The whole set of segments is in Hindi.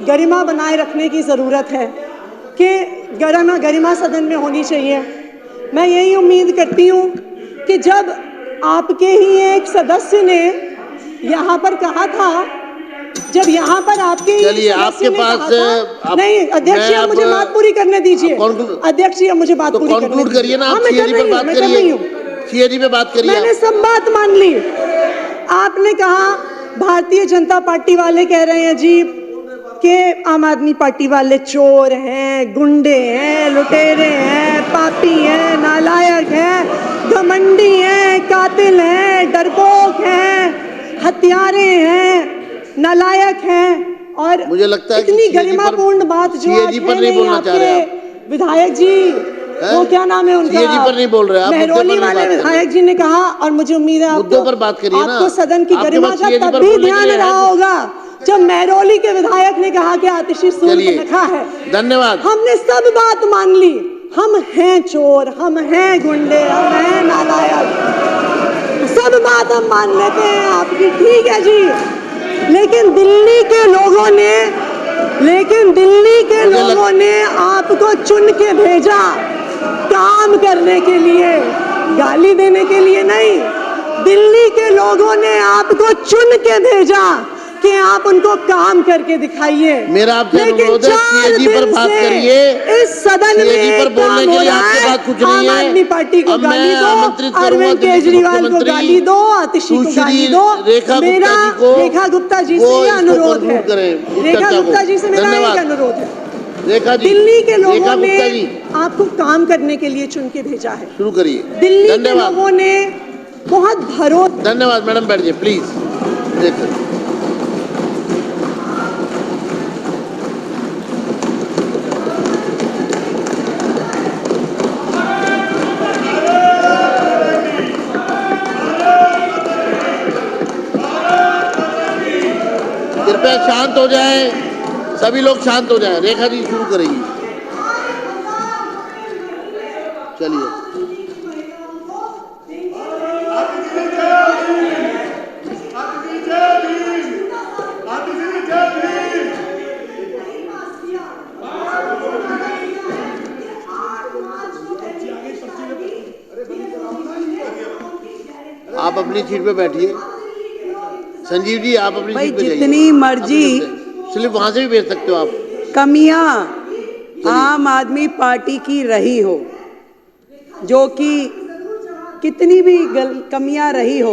गरिमा बनाए रखने की ज़रूरत है कि गरिमा सदन में होनी चाहिए। मैं यही उम्मीद करती हूँ कि जब आपके ही एक सदस्य ने यहाँ पर कहा था, जब यहाँ पर आपके आपके पास नहीं अध्यक्ष जी, आप मुझे बात पूरी करने दीजिए। अध्यक्ष जी, मुझे बात पूरी कंक्लूड करिए ना। आप सीएजी पर बात करिए, सीएजी पे बात करिए। मैंने सब बात मान ली। आपने कहा भारतीय जनता पार्टी वाले कह रहे हैं जी कि आम आदमी पार्टी वाले चोर हैं, गुंडे हैं, लुटेरे हैं, पापी हैं, नालायक हैं, घमंडी हैं, कातिल हैं, डरपोक हैं, हत्यारे हैं, नालायक हैं। और मुझे लगता है इतनी गरिमापूर्ण बात जो आज है नहीं आपके विधायक जी, वो क्या नाम है उनका, सीएजी पर नहीं बोल रहे आप, महरौली वाले विधायक जी ने कहा। और मुझे उम्मीद है मुद्दों पर बात करिए ना। आपको सदन की गरिमा का तब भी ध्यान रहा होगा जब महरौली के विधायक ने कहा कि आतिशी सूद पे रखा है। धन्यवाद। हमने सब बात मान ली। हम हैं चोर, हम हैं गुंडे, हम हैं नालायक, सब बात हम मान लेते हैं आपकी, ठीक है जी। लेकिन दिल्ली के लोगों ने आपको चुन के भेजा काम करने के लिए, गाली देने के लिए नहीं। दिल्ली के लोगों ने आपको चुन के भेजा कि आप उनको काम करके दिखाइए। मेरा आपसे अनुरोध है, सीएजी पर बात करिए। इस सदन में पर बोलने के लिए आपके पास कुछ नहीं है। आम आदमी पार्टी को गाली दो, अरविंद केजरीवाल को गाली दो, आतिशी को गाली दो। मेरा रेखा गुप्ता जी से ये अनुरोध है, रेखा गुप्ता जी से मेरा एक अनुरोध है। दिल्ली के लोगों ने आपको काम करने के लिए चुन के भेजा है, शुरू करिए। दिल्ली के लोगों ने बहुत भरोसा। धन्यवाद मैडम, बैठ जाइए प्लीज। कृपया शांत हो जाए, सभी लोग शांत हो जाएं। रेखा जी शुरू करेंगी, चलिए। आप अपनी सीट पे बैठिए। संजीव जी आप अपनी सीट पे जाइए। जितनी मर्जी स्लिप वहां से भी भेज सकते हो आप। कमियां आम आदमी पार्टी की रही हो, जो कि कितनी भी कमियां रही हो,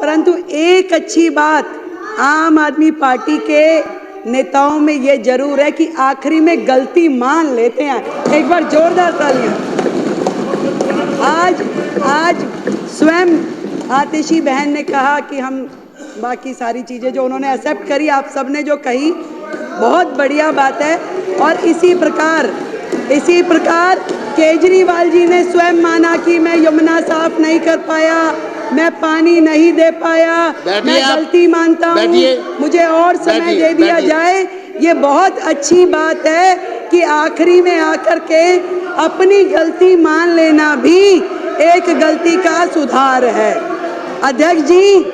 परंतु एक अच्छी बात आम आदमी पार्टी के नेताओं में ये जरूर है कि आखिरी में गलती मान लेते हैं। एक बार जोरदार तालियां। आज स्वयं आतिशी बहन ने कहा कि हम बाकी सारी चीज़ें जो उन्होंने एक्सेप्ट करी, आप सब ने जो कही बहुत बढ़िया बात है। और इसी प्रकार केजरीवाल जी ने स्वयं माना कि मैं यमुना साफ नहीं कर पाया, मैं पानी नहीं दे पाया, मैं गलती मानता हूँ, मुझे और समय दे दिया जाए। ये बहुत अच्छी बात है कि आखिरी में आकर के अपनी गलती मान लेना भी एक गलती का सुधार है। अध्यक्ष जी,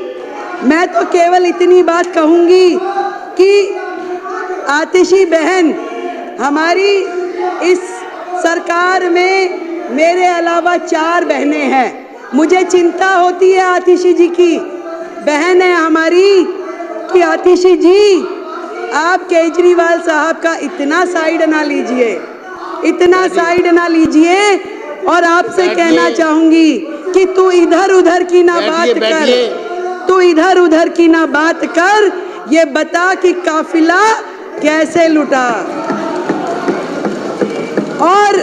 मैं तो केवल इतनी बात कहूंगी कि आतिशी बहन, हमारी इस सरकार में मेरे अलावा 4 बहनें हैं। मुझे चिंता होती है आतिशी जी की, बहन है हमारी, कि आतिशी जी आप केजरीवाल साहब का इतना साइड ना लीजिए, इतना साइड ना लीजिए। और आपसे कहना चाहूंगी कि तू इधर उधर की ना बात कर, तू इधर उधर की ना बात कर, ये बता कि काफिला कैसे लुटा। और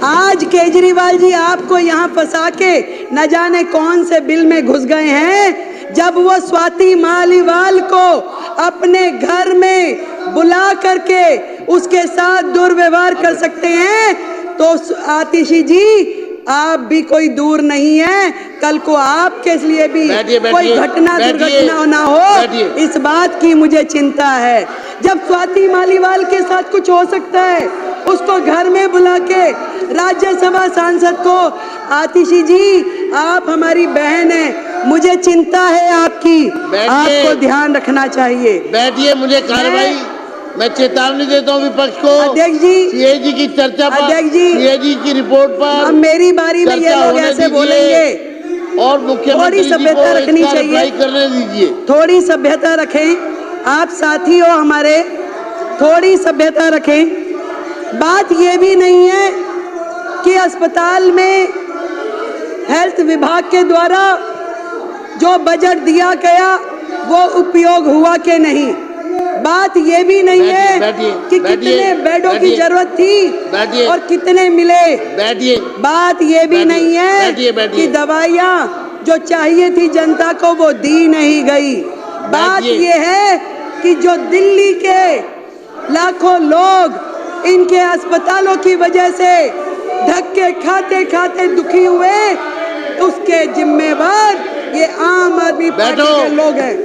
आज केजरीवाल जी आपको यहाँ फंसा के न जाने कौन से बिल में घुस गए हैं। जब वो स्वाति मालीवाल को अपने घर में बुला करके उसके साथ दुर्व्यवहार कर सकते हैं, तो आतिशी जी आप भी कोई दूर नहीं है। कल को आपके लिए भी कोई घटना दुर्घटना ना हो, इस बात की मुझे चिंता है। जब स्वाति मालीवाल के साथ कुछ हो सकता है, उसको घर में बुला के राज्यसभा सांसद को, आतिशी जी आप हमारी बहन हैं, मुझे चिंता है आपकी, आपको ध्यान रखना चाहिए। बैठिए, मुझे कार्रवाई मैं चेतावनी देता हूँ विपक्ष को। अध्यक्ष जी, सीएजी की चर्चा पर, अध्यक्ष जी, सीएजी की रिपोर्ट पर अब मेरी बारी में ये लोग ऐसे बोलेंगे। और मुख्यमंत्री थोड़ी सभ्यता रखनी चाहिए, करने दीजिए। थोड़ी सभ्यता रखें। आप साथी हो हमारे, थोड़ी सभ्यता रखें। बात ये भी नहीं है कि अस्पताल में हेल्थ विभाग के द्वारा जो बजट दिया गया वो उपयोग हुआ कि नहीं। बात ये भी नहीं है कि कितने बेडों की जरूरत थी और कितने मिले। बात ये भी नहीं है कि दवाइयाँ जो चाहिए थी जनता को वो दी नहीं गई। बात ये है कि जो दिल्ली के लाखों लोग इनके अस्पतालों की वजह से धक्के खाते खाते दुखी हुए, उसके जिम्मेवार ये आम आदमी पार्टी के लोग हैं।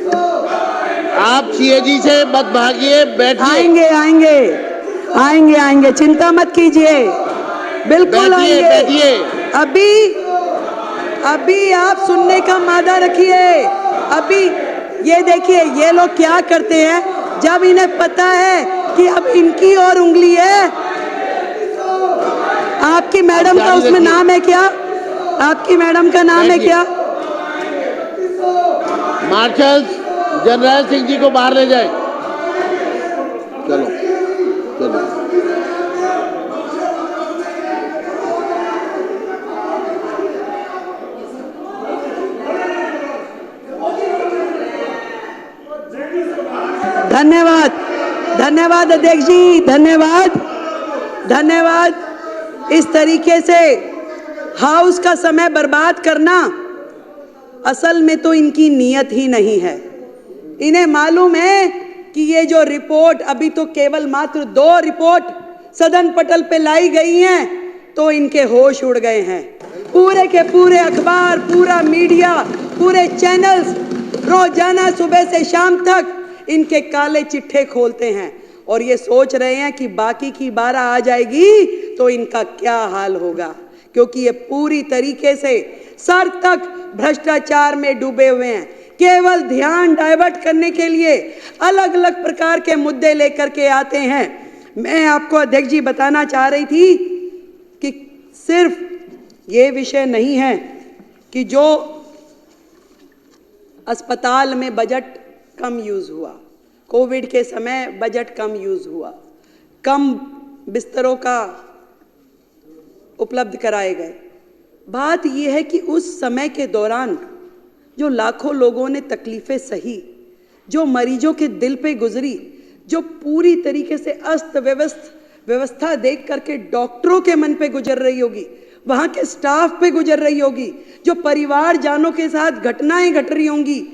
आप सीएजी से मत भागिए, बैठिए। आएंगे आएंगे आएंगे आएंगे, चिंता मत कीजिए, बिल्कुल आएंगे। बैठिए। अभी आप सुनने का मादा रखिए। अभी ये देखिए ये लोग क्या करते हैं, जब इन्हें पता है कि अब इनकी और उंगली है। आपकी मैडम का उसमें नाम है क्या? आपकी मैडम का नाम है क्या? मार्शल जनरल सिंह जी को बाहर ले जाए। चलो चलो। धन्यवाद, धन्यवाद अध्यक्ष जी, धन्यवाद, धन्यवाद। इस तरीके से हाउस का समय बर्बाद करना असल में तो इनकी नीयत ही नहीं है। इन्हें मालूम है कि ये जो रिपोर्ट, अभी तो केवल मात्र 2 रिपोर्ट सदन पटल पे लाई गई हैं, तो इनके होश उड़ गए हैं। पूरे के पूरे अखबार, पूरा मीडिया, पूरे चैनल्स रोजाना सुबह से शाम तक इनके काले चिट्ठे खोलते हैं और ये सोच रहे हैं कि बाकी की 12 आ जाएगी तो इनका क्या हाल होगा, क्योंकि ये पूरी तरीके से सर तक भ्रष्टाचार में डूबे हुए हैं। केवल ध्यान डाइवर्ट करने के लिए अलग अलग प्रकार के मुद्दे लेकर के आते हैं। मैं आपको अध्यक्ष जी बताना चाह रही थी कि सिर्फ ये विषय नहीं है कि जो अस्पताल में बजट कम यूज हुआ, कोविड के समय बजट कम यूज हुआ, कम बिस्तरों का उपलब्ध कराए गए। बात यह है कि उस समय के दौरान जो लाखों लोगों ने तकलीफें सही, जो मरीजों के दिल पे गुजरी, जो पूरी तरीके से अस्त व्यवस्था देख करके डॉक्टरों के मन पे गुजर रही होगी, वहाँ के स्टाफ पे गुजर रही होगी, जो परिवार जानों के साथ घटनाएं घट रही होंगी,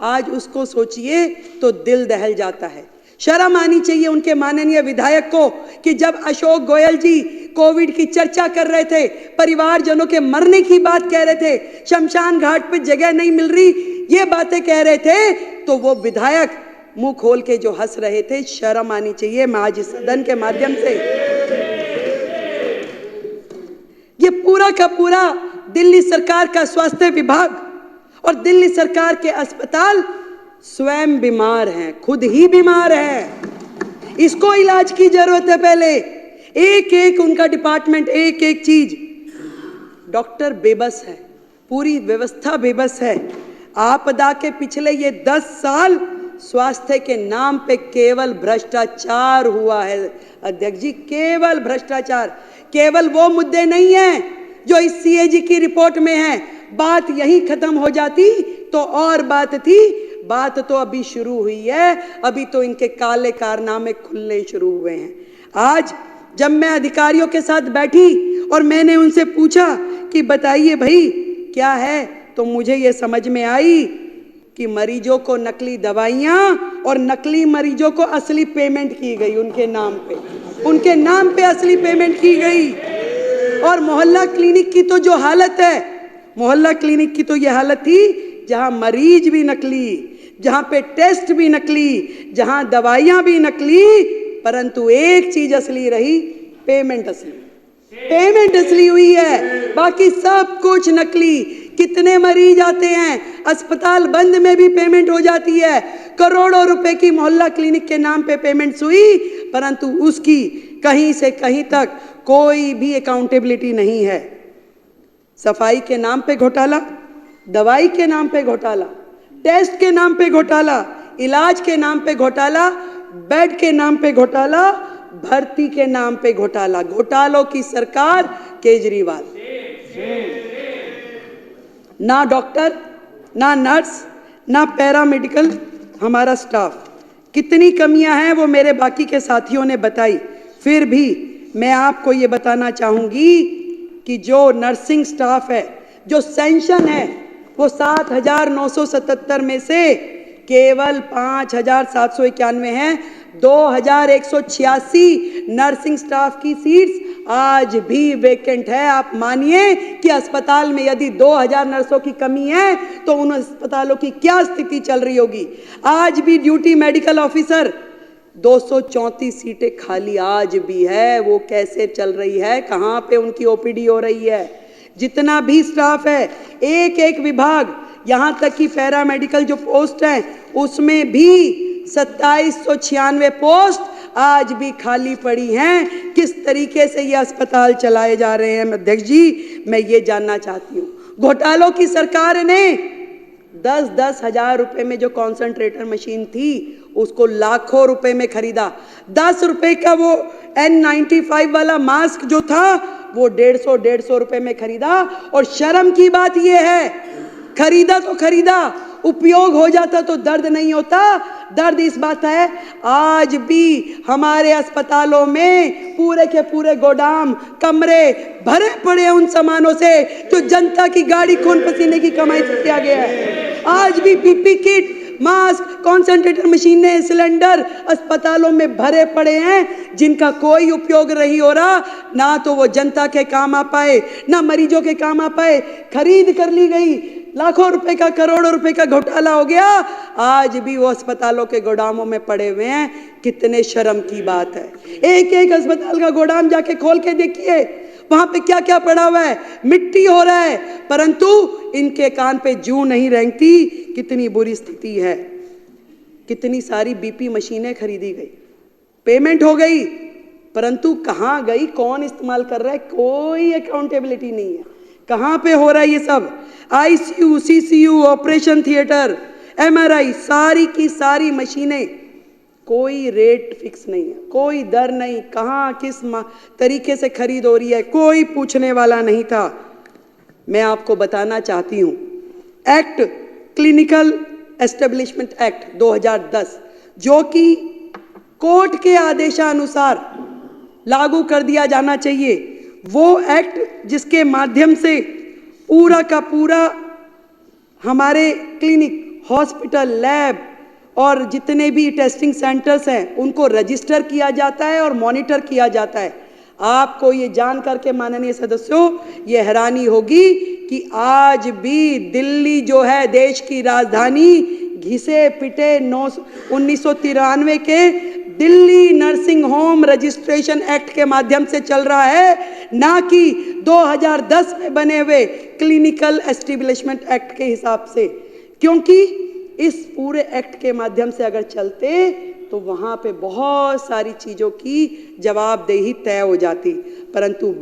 आज उसको सोचिए तो दिल दहल जाता है। शर्म आनी चाहिए उनके माननीय विधायक को कि जब अशोक गोयल जी कोविड की चर्चा कर रहे थे, परिवारजनों के मरने की बात कह रहे थे, शमशान घाट पे जगह नहीं मिल रही, ये बातें कह रहे थे, तो वो विधायक मुंह खोल के जो हंस रहे थे। शर्म आनी चाहिए। मैं आज इस सदन के माध्यम से ये पूरा का पूरा दिल्ली सरकार का स्वास्थ्य विभाग और दिल्ली सरकार के अस्पताल स्वयं बीमार हैं, खुद ही बीमार हैं। इसको इलाज की जरूरत है। पहले एक एक उनका डिपार्टमेंट, एक एक चीज, डॉक्टर बेबस है, पूरी व्यवस्था बेबस है। आपदा के पिछले ये 10 साल स्वास्थ्य के नाम पे केवल भ्रष्टाचार हुआ है अध्यक्ष जी, केवल भ्रष्टाचार। केवल वो मुद्दे नहीं हैं जो इस सीएजी की रिपोर्ट में है। बात यही खत्म हो जाती तो और बात थी, बात तो अभी शुरू हुई है। अभी तो इनके काले कारनामे खुलने शुरू हुए हैं। आज जब मैं अधिकारियों के साथ बैठी और मैंने उनसे पूछा कि बताइए भाई क्या है, तो मुझे ये समझ में आई कि मरीजों को नकली दवाइयाँ और नकली मरीजों को असली पेमेंट की गई उनके नाम पे, उनके नाम पे असली पेमेंट की गई। और मोहल्ला क्लिनिक की तो जो हालत है, मोहल्ला क्लिनिक की तो ये हालत थी जहाँ मरीज भी नकली, जहाँ पे टेस्ट भी नकली, जहाँ दवाइयाँ भी नकली, परंतु एक चीज असली रही, पेमेंट असली। पेमेंट असली हुई है, बाकी सब कुछ नकली। कितने मरीज आते हैं, अस्पताल बंद में भी पेमेंट हो जाती है। करोड़ों रुपए की मोहल्ला क्लिनिक के नाम पे पेमेंट हुई, परंतु उसकी कहीं से कहीं तक कोई भी अकाउंटेबिलिटी नहीं है। सफाई के नाम पे घोटाला, दवाई के नाम पे घोटाला, टेस्ट के नाम पे घोटाला, इलाज के नाम पे घोटाला, बेड के नाम पे घोटाला, भर्ती के नाम पे घोटाला। घोटालों की सरकार केजरीवाल। ना डॉक्टर, ना नर्स, ना पैरामेडिकल हमारा स्टाफ। कितनी कमियां हैं वो मेरे बाकी के साथियों ने बताई। फिर भी मैं आपको ये बताना चाहूंगी कि जो नर्सिंग स्टाफ है, जो सेंशन है, वो 7,977 में से केवल 5,791 हैं। 2,186 नर्सिंग स्टाफ की सीट्स आज भी वेकेंट है। आप मानिए कि अस्पताल में यदि 2,000 नर्सों की कमी है तो उन अस्पतालों की क्या स्थिति चल रही होगी। आज भी ड्यूटी मेडिकल ऑफिसर 234 सीटें खाली आज भी है। वो कैसे चल रही है, कहाँ पे उनकी ओपीडी हो रही है। जितना भी स्टाफ है, एक एक विभाग, यहाँ तक कि पैरामेडिकल जो पोस्ट है उसमें भी 2796 पोस्ट आज भी खाली पड़ी हैं। किस तरीके से ये अस्पताल चलाए जा रहे हैं अध्यक्ष जी, मैं ये जानना चाहती हूँ। घोटालों की सरकार ने 10-10 हजार रुपए में जो कॉन्सेंट्रेटर मशीन थी उसको लाखों रुपए में खरीदा। 10 रुपए का वो N95 वाला मास्क जो था वो 150 रुपए में खरीदा। और शर्म की बात ये है, खरीदा तो खरीदा, उपयोग हो जाता तो दर्द नहीं होता। दर्द इस बात है, आज भी हमारे अस्पतालों में पूरे के पूरे गोदाम, कमरे भरे पड़े हैं उन सामानों से जो जनता की गाड़ी खून पसीने की कमाई से किया गया है। आज भी पीपी किट, मास्क, कॉन्सेंट्रेटर मशीनें, सिलेंडर अस्पतालों में भरे पड़े हैं जिनका कोई उपयोग नहीं हो रहा। ना तो वो जनता के काम आ पाए, ना मरीजों के काम आ पाए। खरीद कर ली गई, लाखों रुपए का, करोड़ों रुपए का घोटाला हो गया। आज भी वो अस्पतालों के गोदामों में पड़े हुए हैं। कितने शर्म की बात है। एक एक अस्पताल का गोदाम जाके खोल के देखिए, वहां पे क्या क्या पड़ा हुआ है। मिट्टी हो रहा है, परंतु इनके कान पे जूं नहीं रेंगती। कितनी बुरी स्थिति है। कितनी सारी बीपी मशीनें खरीदी गई, पेमेंट हो गई, परंतु कहां गई, कौन इस्तेमाल कर रहा है, कोई अकाउंटेबिलिटी नहीं है। कहां पे हो रहा है ये सब। ICU, CCU, operation theatre, MRI, सारी की सारी मशीनें, कोई रेट फिक्स नहीं है, कोई दर नहीं, कहां किस तरीके से खरीद हो रही है, कोई पूछने वाला नहीं था। मैं आपको बताना चाहती हूं, एक्ट, क्लिनिकल एस्टेब्लिशमेंट एक्ट 2010, जो कि कोर्ट के आदेशानुसार लागू कर दिया जाना चाहिए, वो एक्ट जिसके माध्यम से पूरा का पूरा हमारे क्लिनिक, हॉस्पिटल, लैब और जितने भी टेस्टिंग सेंटर्स हैं उनको रजिस्टर किया जाता है और मॉनिटर किया जाता है। आपको ये जान करके माननीय सदस्यों ये हैरानी होगी कि आज भी दिल्ली जो है देश की राजधानी, घिसे पिटे 1993 के Delhi nursing home registration act के माध्यम से चल रहा है, ना कि 2010 में बने हुए क्लिनिकल एस्टेब्लिशमेंट एक्ट के हिसाब से। क्योंकि इस पूरे एक्ट के माध्यम से अगर चलते तो वहाँ पे बहुत सारी चीज़ों की जवाबदेही तय हो जाती, परंतु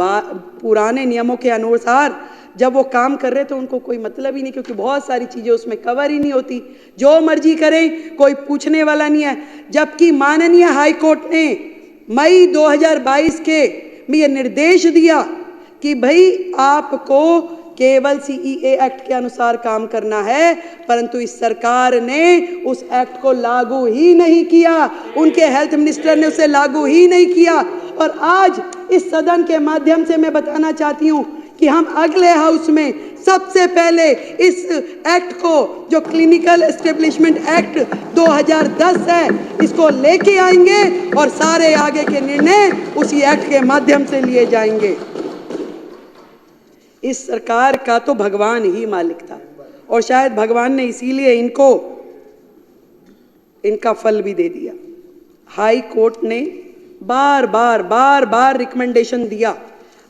पुराने नियमों के अनुसार जब वो काम कर रहे तो उनको कोई मतलब ही नहीं, क्योंकि बहुत सारी चीज़ें उसमें कवर ही नहीं होती। जो मर्जी करें, कोई पूछने वाला नहीं है। जबकि माननीय हाई कोर्ट ने मई 2022 के में ये निर्देश दिया कि भाई आपको केवल सीईए एक्ट के अनुसार काम करना है, परंतु इस सरकार ने उस एक्ट को लागू ही नहीं किया। उनके हेल्थ मिनिस्टर ने उसे लागू ही नहीं किया। और आज इस सदन के माध्यम से मैं बताना चाहती हूँ कि हम अगले हाउस में सबसे पहले इस एक्ट को, जो क्लिनिकल एस्टेब्लिशमेंट एक्ट 2010 है, इसको लेके आएंगे और सारे आगे के निर्णय उसी एक्ट के माध्यम से लिए जाएंगे। इस सरकार का तो भगवान ही मालिक था और शायद भगवान ने इसीलिए इनको इनका फल भी दे दिया। हाई कोर्ट ने बार बार रिकमेंडेशन दिया,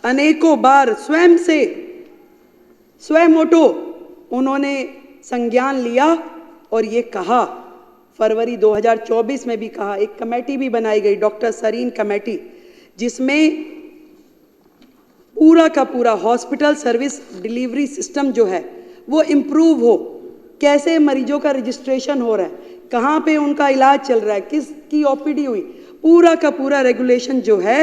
अनेकों बार स्वयं से स्वयं मोटो उन्होंने संज्ञान लिया और ये कहा, फरवरी 2024 में भी कहा, एक कमेटी भी बनाई गई, डॉक्टर सरीन कमेटी, जिसमें पूरा का पूरा हॉस्पिटल सर्विस डिलीवरी सिस्टम जो है वो इम्प्रूव हो, कैसे मरीजों का रजिस्ट्रेशन हो रहा है, कहाँ पे उनका इलाज चल रहा है, किसकी ओपीडी हुई, पूरा का पूरा रेगुलेशन जो है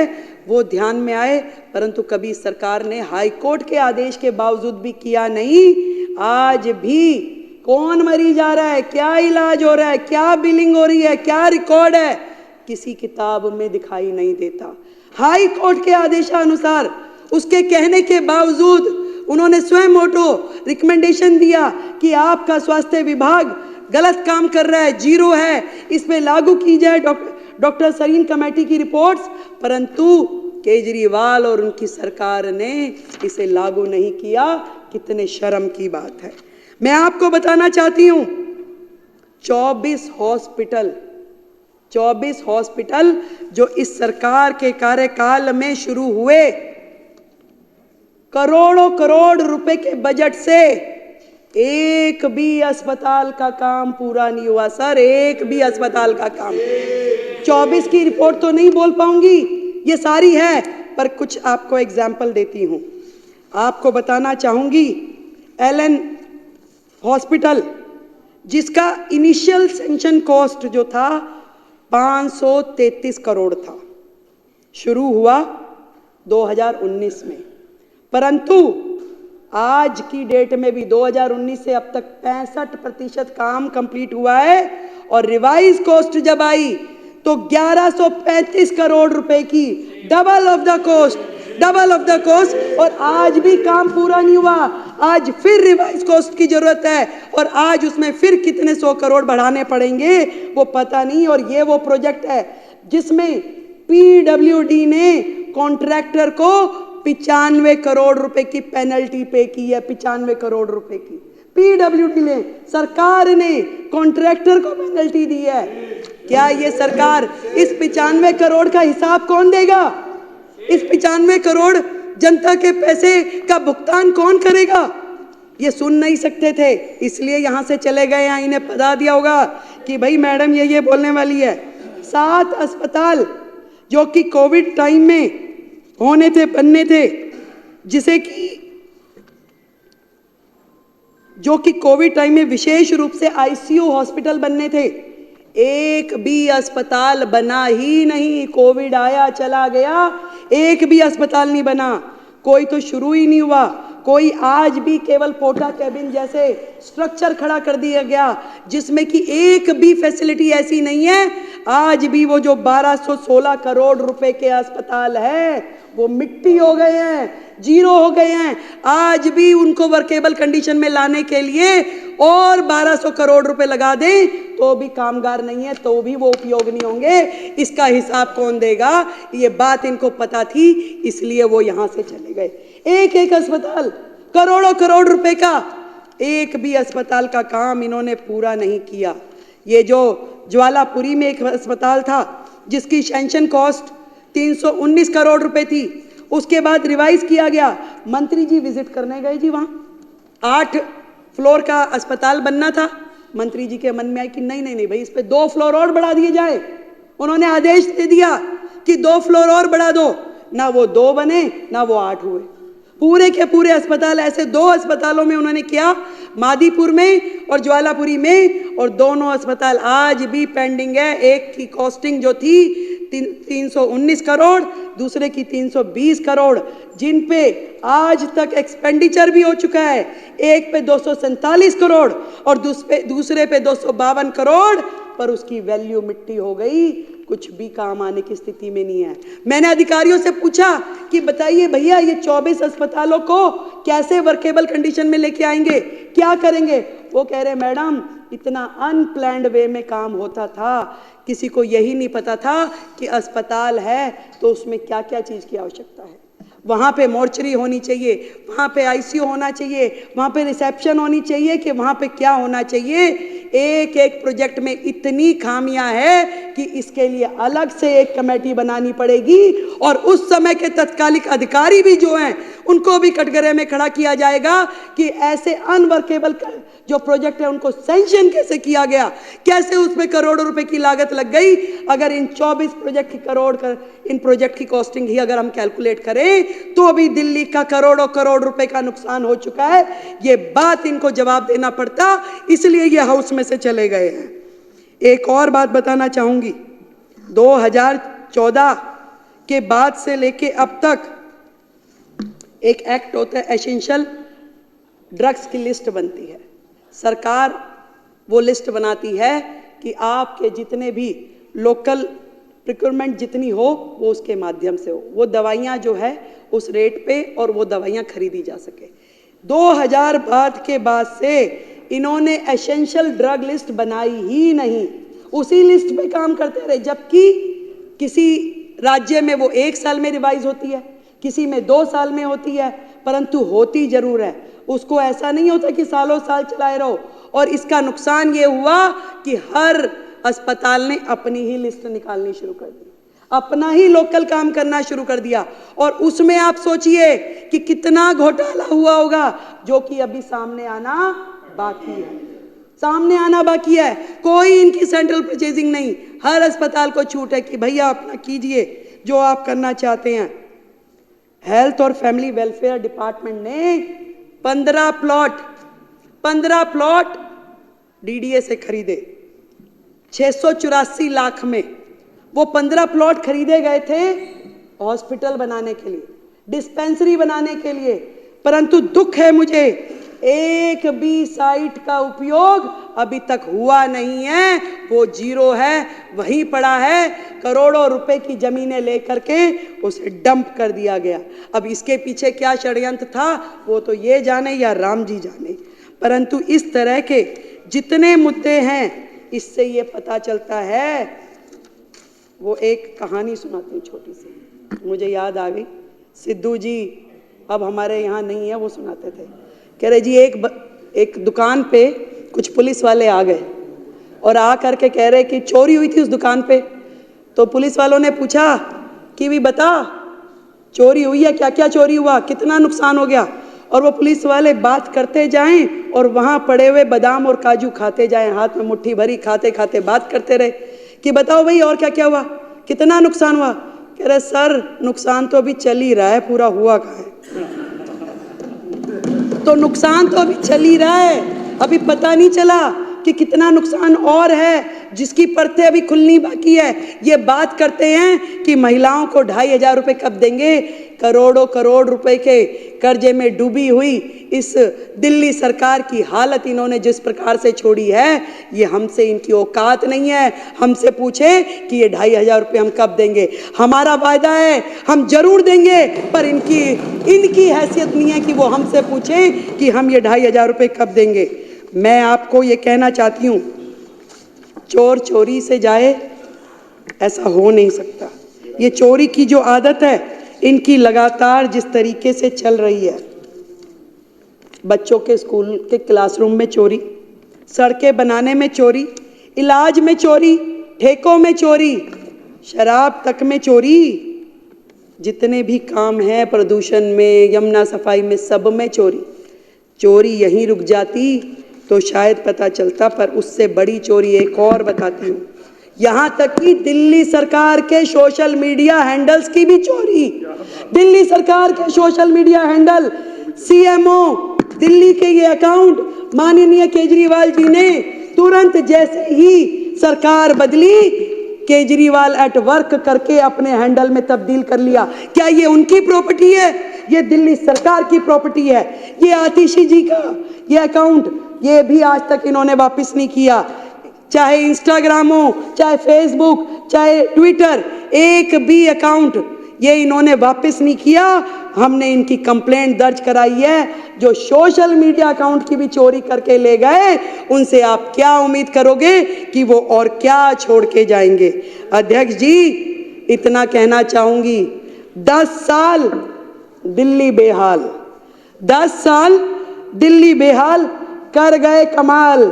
वो ध्यान में आए। परंतु कभी सरकार ने हाई कोर्ट के आदेश के बावजूद भी किया नहीं। आज भी कौन मरीज जा रहा है, क्या इलाज हो रहा है, क्या बिलिंग हो रही है, क्या रिकॉर्ड है, किसी किताब में दिखाई नहीं देता। हाई कोर्ट के आदेशानुसार, उसके कहने के बावजूद उन्होंने स्वयं ऑटो रिकमेंडेशन दिया कि आपका स्वास्थ्य विभाग गलत काम कर रहा है, जीरो है, इस पे लागू की जाए डॉक्टर सरीन कमेटी की रिपोर्ट्स। परंतु केजरीवाल और उनकी सरकार ने इसे लागू नहीं किया। कितने शर्म की बात है। मैं आपको बताना चाहती हूं, 24 हॉस्पिटल जो इस सरकार के कार्यकाल में शुरू हुए, करोड़ों करोड़ रुपए के बजट से एक भी अस्पताल का काम पूरा नहीं हुआ सर, एक भी अस्पताल का काम। 24 की रिपोर्ट तो नहीं बोल पाऊंगी, ये सारी है, पर कुछ आपको एग्जाम्पल देती हूं। आपको बताना चाहूंगी, एलन हॉस्पिटल, जिसका इनिशियल सेंक्शन कॉस्ट जो था 533 करोड़ था, शुरू हुआ 2019 में, परंतु आज की डेट में भी 2019 से अब तक 65% काम कंप्लीट हुआ है। और रिवाइज कॉस्ट जब आई तो 1135 करोड़ रुपए की, डबल ऑफ द कॉस्ट, और आज भी काम पूरा नहीं हुआ। आज फिर रिवाइज कॉस्ट की जरूरत है और आज उसमें फिर कितने 100 करोड़ बढ़ाने पड़ेंगे वो पता नहीं। और ये वो प्रोजेक्ट है जिसमें पीडब्ल्यूडी ने कॉन्ट्रैक्टर को 95 करोड़ रुपए की पेनल्टी पे की है। 95 करोड़ रुपए की पीडब्ल्यूडी ने, सरकार ने कॉन्ट्रैक्टर को पेनल्टी दी है। क्या ये सरकार, इस 95 करोड़ का हिसाब कौन देगा? इस 95 करोड़ जनता के पैसे का भुगतान कौन करेगा? ये सुन नहीं सकते थे, इसलिए यहां से चले गए। यहाँ इन्हें बता दिया होगा कि भाई मैडम ये बोलने वाली है। 7 अस्पताल जो कि कोविड टाइम में बनने थे, जो कि कोविड टाइम में विशेष रूप से आईसीयू हॉस्पिटल बनने थे, एक भी अस्पताल बना ही नहीं। कोविड आया चला गया, एक भी अस्पताल नहीं बना, कोई तो शुरू ही नहीं हुआ। कोई आज भी केवल पोटा कैबिन जैसे स्ट्रक्चर खड़ा कर दिया गया जिसमें कि एक भी फैसिलिटी ऐसी नहीं है। आज भी वो जो 1216 करोड़ रुपए के अस्पताल है वो मिट्टी हो गए हैं, जीरो हो गए हैं। आज भी उनको वर्केबल कंडीशन में लाने के लिए और 1200 करोड़ रुपए लगा दें तो भी कामगार नहीं है, तो भी वो उपयोग नहीं होंगे। इसका हिसाब कौन देगा? ये बात इनको पता थी, इसलिए वो यहां से चले गए। एक अस्पताल करोड़ों करोड़ रुपए का, एक भी अस्पताल का काम इन्होंने पूरा नहीं किया। ये जो ज्वालापुरी में एक अस्पताल था जिसकी सैंक्शन कॉस्ट 319 करोड़ रुपए थी, उसके बाद रिवाइज किया गया। मंत्री जी विजिट करने गए जी, वहां 8 फ्लोर का अस्पताल बनना था। मंत्री जी के मन में आया कि नहीं भाई, इस पे 2 फ्लोर और बढ़ा दिए जाए। उन्होंने आदेश दे दिया कि 2 फ्लोर और बढ़ा दो। ना वो 2 बने ना वो 8 हुए। पूरे के पूरे अस्पताल, ऐसे 2 अस्पतालों में उन्होंने किया, मादीपुर में और ज्वालापुरी में, और दोनों अस्पताल आज भी पेंडिंग है। एक की कॉस्टिंग जो थी 319 करोड़, दूसरे की 320 करोड़, जिन पे आज तक एक्सपेंडिचर भी हो चुका है। एक पे 247 करोड़ और दूसरे पे 252 करोड़, पर उसकी वैल्यू मिट्टी हो गई, कुछ भी काम आने की स्थिति में नहीं है। मैंने अधिकारियों से पूछा कि बताइए भैया, ये 24 अस्पतालों को कैसे वर्केबल कंडीशन में लेके आएंगे, क्या करेंगे? वो कह रहे मैडम, इतना अनप्लैंड वे में काम होता था, किसी को यही नहीं पता था कि अस्पताल है तो उसमें क्या क्या चीज़ की आवश्यकता है। वहाँ पे मोर्चरी होनी चाहिए, वहाँ पे आईसीयू होना चाहिए, वहाँ पे रिसेप्शन होनी चाहिए, कि वहाँ पे क्या होना चाहिए। एक एक प्रोजेक्ट में इतनी खामियां है कि इसके लिए अलग से एक कमेटी बनानी पड़ेगी। और उस समय के तत्कालिक अधिकारी भी जो हैं उनको भी कटघरे में खड़ा किया जाएगा कि ऐसे अनवर्केबल जो प्रोजेक्ट है उनको सैंक्शन कैसे किया गया, कैसे उसमें करोड़ों रुपए की लागत लग गई। अगर इन 24 प्रोजेक्ट की इन प्रोजेक्ट की कॉस्टिंग ही अगर हम कैलकुलेट करें तो भी दिल्ली का करोड़ों करोड़ रुपए का नुकसान हो चुका है। ये बात इनको जवाब देना पड़ता, इसलिए ये हाउस में से चले गए हैं। एक और बात बताना चाहूंगी, 2014 के बाद से लेके अब तक एक एक्ट होता है, एसेंशियल ड्रग्स की लिस्ट बनती है। सरकार वो लिस्ट बनाती है कि आपके जितने भी लोकल प्रिक्योरमेंट जितनी हो वो उसके माध्यम से हो, वो दवाइयाँ जो है उस रेट पे और वो दवाइयाँ खरीदी जा सके। 2012 के बाद से इन्होंने एसेंशियल ड्रग लिस्ट बनाई ही नहीं, उसी लिस्ट पे काम करते रहे। जबकि किसी राज्य में वो 1 साल में रिवाइज होती है, किसी में 2 साल में होती है, परंतु होती जरूर है। उसको ऐसा नहीं होता कि सालों साल चलाए रहो। और इसका नुकसान ये हुआ कि हर अस्पताल ने अपनी ही लिस्ट निकालनी शुरू कर दी, अपना ही लोकल काम करना शुरू कर दिया। और उसमें आप सोचिए कि कितना घोटाला हुआ होगा, जो कि अभी सामने आना बाकी है, सामने आना बाकी है। कोई इनकी सेंट्रल परचेजिंग नहीं, हर अस्पताल को छूट है कि भैया अपना कीजिए जो आप करना चाहते हैं। हेल्थ और फैमिली वेलफेयर डिपार्टमेंट ने 15 प्लॉट डीडीए से खरीदे 684 लाख में। वो 15 प्लॉट खरीदे गए थे हॉस्पिटल बनाने के लिए, डिस्पेंसरी बनाने के लिए, परंतु दुख है मुझे एक भी साइट का उपयोग अभी तक हुआ नहीं है, वो जीरो है, वहीं पड़ा है। करोड़ों रुपए की जमीनें लेकर के उसे डंप कर दिया गया। अब इसके पीछे क्या षड्यंत्र था वो तो ये जाने या राम जी जाने, परंतु इस तरह के जितने मुद्दे हैं इससे ये पता चलता है। वो एक कहानी सुनाती हूँ छोटी सी, मुझे याद आ गई। सिद्धू जी अब हमारे यहाँ नहीं है, वो सुनाते थे। कह रहे जी एक दुकान पे कुछ पुलिस वाले आ गए और आ करके कह रहे कि चोरी हुई थी उस दुकान पे। तो पुलिस वालों ने पूछा कि भी बता चोरी हुई है, क्या क्या चोरी हुआ, कितना नुकसान हो गया। और वो पुलिस वाले बात करते जाएं और वहाँ पड़े हुए बादाम और काजू खाते जाएं, हाथ में मुट्ठी भरी खाते खाते बात करते रहे कि बताओ भाई और क्या क्या हुआ, कितना नुकसान हुआ। कह रहे सर नुकसान तो अभी चल ही रहा है, पूरा हुआ कहाँ है। तो नुकसान तो अभी चल ही रहा है, अभी पता नहीं चला कि कितना नुकसान और है जिसकी परतें अभी खुलनी बाकी है। ये बात करते हैं कि महिलाओं को 2500 रुपये कब देंगे। करोड़ों करोड़ रुपए के कर्जे में डूबी हुई इस दिल्ली सरकार की हालत इन्होंने जिस प्रकार से छोड़ी है, ये हमसे इनकी औकात नहीं है। हमसे पूछे कि ये 2500 रुपये हम कब देंगे, हमारा वायदा है हम जरूर देंगे, पर इनकी हैसियत नहीं है कि वो हमसे पूछे कि हम ये 2500 रुपये कब देंगे। मैं आपको ये कहना चाहती हूँ, चोर चोरी से जाए ऐसा हो नहीं सकता। ये चोरी की जो आदत है इनकी लगातार जिस तरीके से चल रही है, बच्चों के स्कूल के क्लासरूम में चोरी, सड़कें बनाने में चोरी, इलाज में चोरी, ठेकों में चोरी, शराब तक में चोरी, जितने भी काम हैं प्रदूषण में, यमुना सफाई में, सब में चोरी। चोरी यहीं रुक जाती तो शायद पता चलता, पर उससे बड़ी चोरी एक और बताती हूँ। यहाँ तक कि दिल्ली सरकार के सोशल मीडिया हैंडल्स की भी चोरी। दिल्ली सरकार के social media handle, CMO Delhi के ये अकाउंट माननीय केजरीवाल जी ने तुरंत जैसे ही सरकार बदली, केजरीवाल एट वर्क करके अपने हैंडल में तब्दील कर लिया। क्या ये उनकी प्रॉपर्टी है? ये दिल्ली सरकार की प्रॉपर्टी है। ये आतिशी जी का ये अकाउंट, ये भी आज तक इन्होंने वापस नहीं किया। चाहे इंस्टाग्राम हो, चाहे फेसबुक, चाहे ट्विटर, एक भी अकाउंट ये इन्होंने वापस नहीं किया। हमने इनकी कंप्लेंट दर्ज कराई है। जो सोशल मीडिया अकाउंट की भी चोरी करके ले गए, उनसे आप क्या उम्मीद करोगे कि वो और क्या छोड़ के जाएंगे। अध्यक्ष जी, इतना कहना चाहूंगी, 10 साल दिल्ली बेहाल, 10 साल दिल्ली बेहाल, कर गए कमाल,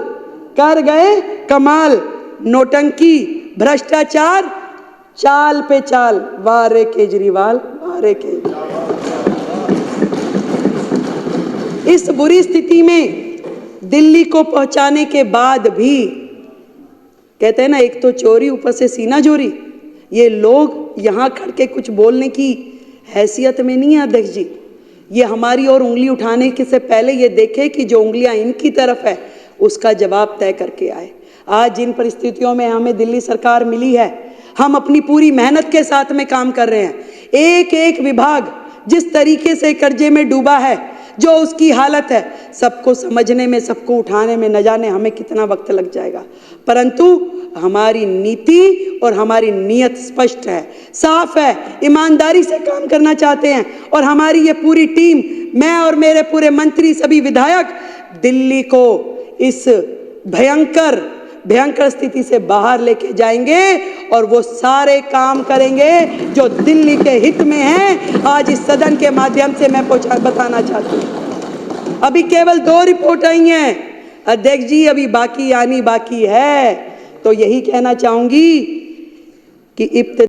कर गए कमाल। नोटंकी, भ्रष्टाचार, चाल पे चाल। वाह रे केजरीवाल, वाह रे केजरीवाल। इस बुरी स्थिति में दिल्ली को पहुंचाने के बाद भी कहते हैं ना, एक तो चोरी ऊपर से सीना चोरी। ये लोग यहाँ खड़ के कुछ बोलने की हैसियत में नहीं है अध्यक्ष जी। ये हमारी और उंगली उठाने के से पहले ये देखे कि जो उंगलियां इनकी तरफ है उसका जवाब तय करके आए। आज जिन परिस्थितियों में हमें दिल्ली सरकार मिली है, हम अपनी पूरी मेहनत के साथ में काम कर रहे हैं। एक एक विभाग जिस तरीके से कर्जे में डूबा है, जो उसकी हालत है, सबको समझने में, सबको उठाने में न जाने हमें कितना वक्त लग जाएगा। परंतु हमारी नीति और हमारी नीयत स्पष्ट है, साफ है, ईमानदारी से काम करना चाहते हैं। और हमारी ये पूरी टीम, मैं और मेरे पूरे मंत्री, सभी विधायक दिल्ली को इस भयंकर स्थिति से बाहर लेके जाएंगे और वो सारे काम करेंगे जो दिल्ली के हित में है। आज इस सदन के माध्यम से मैं बताना चाहती हूँ, अभी केवल 2 रिपोर्ट आई हैं अध्यक्ष जी, अभी बाकी आनी बाकी है। तो यही कहना चाहूंगी कि